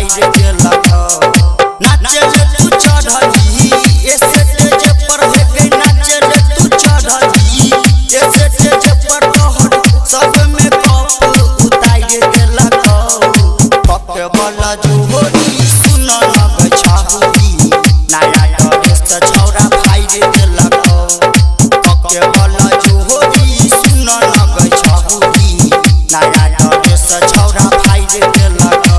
fire देलक नाचे रे तू चढ़ली ऐसे तेज पर हेगे नाचे रे तू चढ़ली ऐसे तेज पर तोहर सब में कप उतार देलक पके वाला जोहरी सुन न छाहुरी नया ड्रेस छौरा फायर देलक पके वाला जोहरी सुन न छाहुरी नया ड्रेस छौरा फायर देलक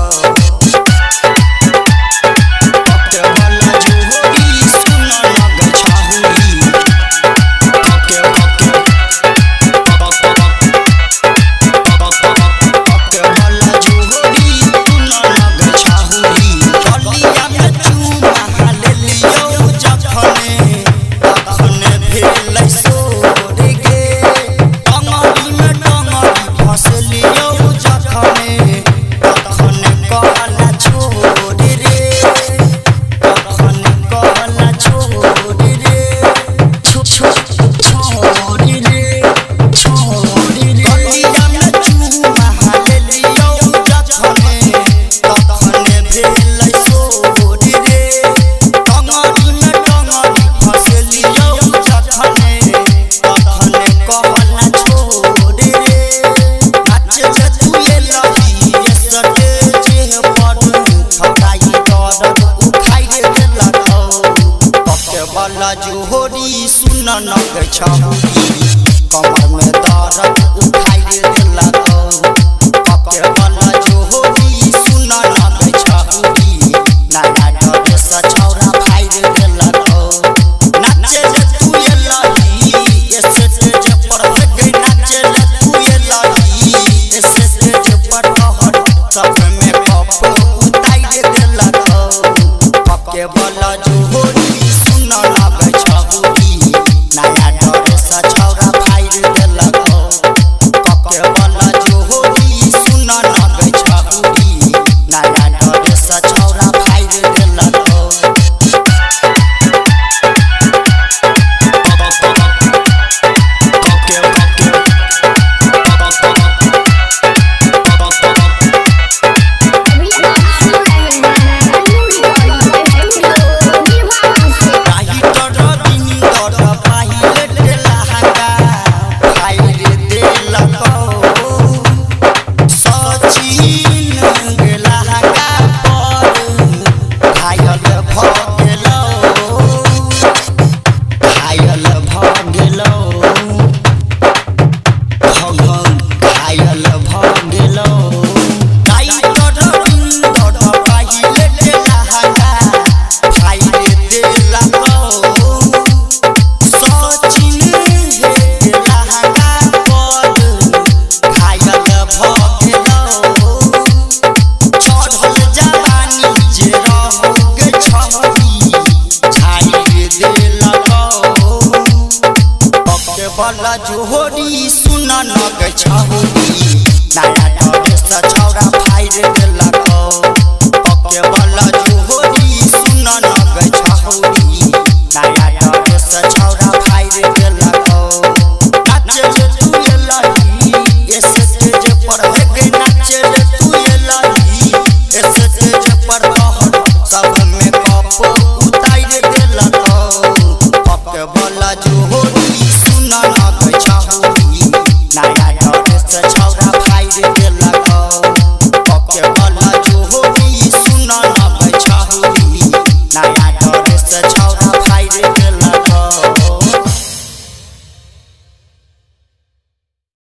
जोहरी सुन न छाहुरी कमर में दर्द उठाई देलक पके वाला जोहरी सुन न छाहुरी नया ड्रेस छौरा फायर देलक नाचे रे तू एलही ऐसे तेज पर हेगे नाचे रे तू एलही ऐसे तेज पर तोहर सब में कप उतार देलक पके वाला जोहरी नया ड्रेस छौरा फायर देलक पके वाला जोहरी सुन न छाहुरी नया ड्रेस छौरा फायर देलक वाला जोहरी सुन न छाहुरी नया ड्रेस छौरा फायर देलक पके वाला जोहरी सुन न छाहुरी नया ड्रेस छौरा फायर देलक नाचे रे तू एलही ऐसे तेज पर हेगे नाचे रे तू एलही ऐसे तेज पर तोहर सब में कप उतार देलक पके वाला जो